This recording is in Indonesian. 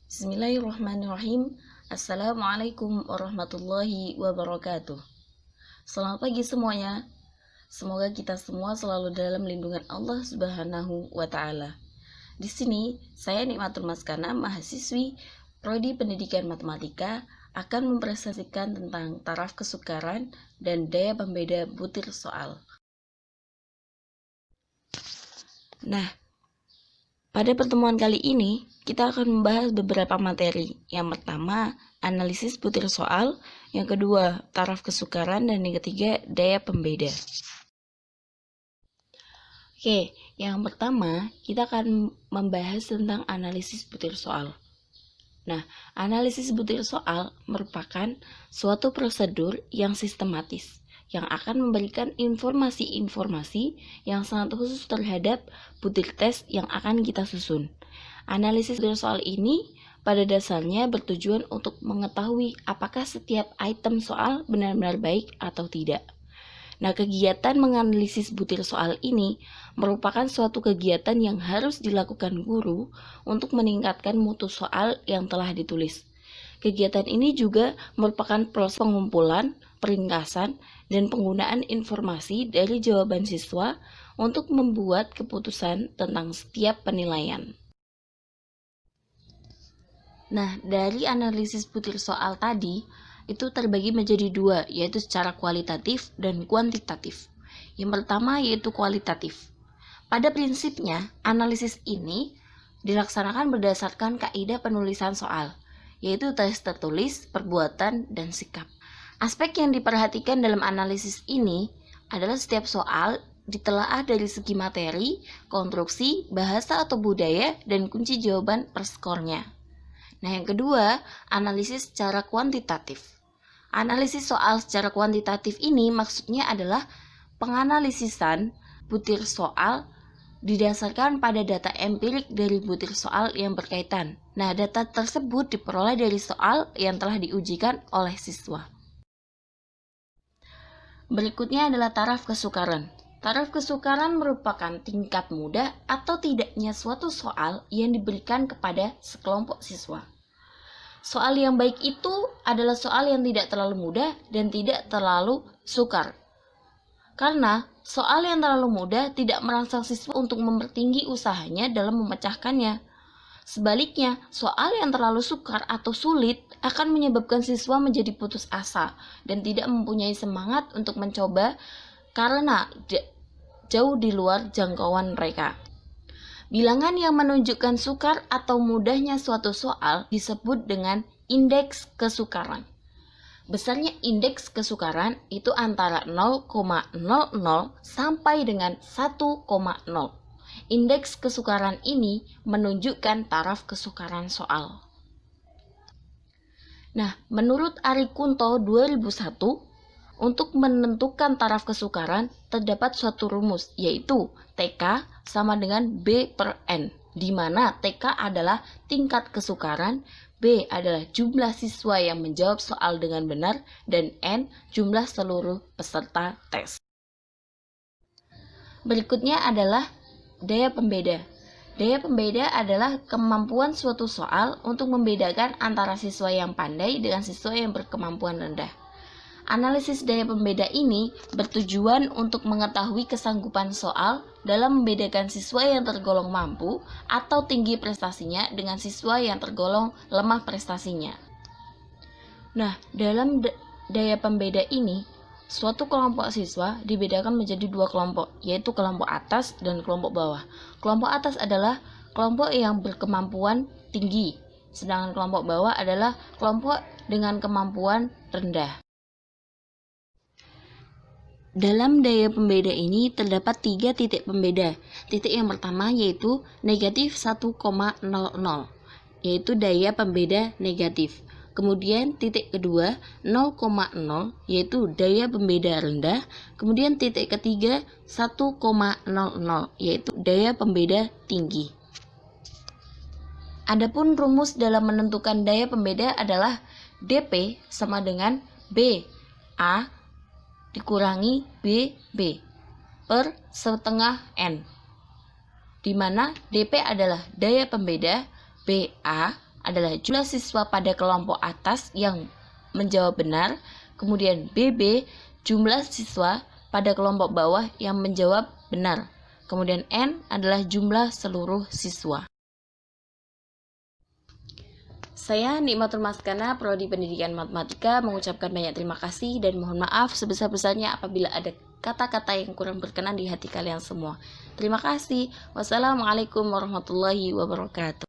Bismillahirrahmanirrahim. Assalamualaikum warahmatullahi wabarakatuh. Selamat pagi semuanya. Semoga kita semua selalu dalam lindungan Allah Subhanahu wa Ta'ala. Di sini, saya Nikmatul Maskana, mahasiswi Prodi Pendidikan Matematika, akan mempresentasikan tentang taraf kesukaran dan daya pembeda butir soal. Nah, pada pertemuan kali ini, kita akan membahas beberapa materi. Yang pertama, analisis butir soal. Yang kedua, taraf kesukaran. Dan yang ketiga, daya pembeda. Oke, yang pertama, kita akan membahas tentang analisis butir soal. Nah, analisis butir soal merupakan suatu prosedur yang sistematis, yang akan memberikan informasi-informasi yang sangat khusus terhadap butir tes yang akan kita susun. Analisis butir soal ini pada dasarnya bertujuan untuk mengetahui apakah setiap item soal benar-benar baik atau tidak. Nah, kegiatan menganalisis butir soal ini merupakan suatu kegiatan yang harus dilakukan guru untuk meningkatkan mutu soal yang telah ditulis. Kegiatan ini juga merupakan proses pengumpulan, peringkasan, dan penggunaan informasi dari jawaban siswa untuk membuat keputusan tentang setiap penilaian. Nah, dari analisis butir soal tadi, itu terbagi menjadi dua, yaitu secara kualitatif dan kuantitatif. Yang pertama yaitu kualitatif. Pada prinsipnya, analisis ini dilaksanakan berdasarkan kaidah penulisan soal, yaitu tes tertulis, perbuatan, dan sikap. Aspek yang diperhatikan dalam analisis ini adalah setiap soal ditelaah dari segi materi, konstruksi, bahasa atau budaya, dan kunci jawaban per skornya. Nah, yang kedua, analisis secara kuantitatif. Analisis soal secara kuantitatif ini maksudnya adalah penganalisisan butir soal didasarkan pada data empirik dari butir soal yang berkaitan. Nah, data tersebut diperoleh dari soal yang telah diujikan oleh siswa. Berikutnya adalah taraf kesukaran. Taraf kesukaran merupakan tingkat mudah atau tidaknya suatu soal yang diberikan kepada sekelompok siswa. Soal yang baik itu adalah soal yang tidak terlalu mudah dan tidak terlalu sukar. Karena soal yang terlalu mudah tidak merangsang siswa untuk mempertinggi usahanya dalam memecahkannya. Sebaliknya, soal yang terlalu sukar atau sulit akan menyebabkan siswa menjadi putus asa dan tidak mempunyai semangat untuk mencoba karena jauh di luar jangkauan mereka. Bilangan yang menunjukkan sukar atau mudahnya suatu soal disebut dengan indeks kesukaran. Besarnya indeks kesukaran itu antara 0,00 sampai dengan 1,0. Indeks kesukaran ini menunjukkan taraf kesukaran soal. Nah, menurut Ari Kunto 2001, untuk menentukan taraf kesukaran, terdapat suatu rumus, yaitu TK sama dengan B per N, di mana TK adalah tingkat kesukaran, B adalah jumlah siswa yang menjawab soal dengan benar, dan N jumlah seluruh peserta tes. Berikutnya adalah daya pembeda. Daya pembeda adalah kemampuan suatu soal untuk membedakan antara siswa yang pandai dengan siswa yang berkemampuan rendah. Analisis daya pembeda ini bertujuan untuk mengetahui kesanggupan soal dalam membedakan siswa yang tergolong mampu atau tinggi prestasinya dengan siswa yang tergolong lemah prestasinya. Nah, dalam daya pembeda ini, suatu kelompok siswa dibedakan menjadi dua kelompok, yaitu kelompok atas dan kelompok bawah. Kelompok atas adalah kelompok yang berkemampuan tinggi, sedangkan kelompok bawah adalah kelompok dengan kemampuan rendah. Dalam daya pembeda ini terdapat 3 titik pembeda. Titik yang pertama yaitu negatif 1,00, yaitu daya pembeda negatif. Kemudian titik kedua 0,0, yaitu daya pembeda rendah. Kemudian titik ketiga 1,00, yaitu daya pembeda tinggi. Adapun rumus dalam menentukan daya pembeda adalah dP sama dengan BA dikurangi BB per setengah N, di mana dP adalah daya pembeda, BA adalah jumlah siswa pada kelompok atas yang menjawab benar. Kemudian BB, jumlah siswa pada kelompok bawah yang menjawab benar. Kemudian N adalah jumlah seluruh siswa. Saya Nikmatul Maskana, Prodi Pendidikan Matematika, mengucapkan banyak terima kasih dan mohon maaf sebesar-besarnya apabila ada kata-kata yang kurang berkenan di hati kalian semua. Terima kasih. Wassalamualaikum warahmatullahi wabarakatuh.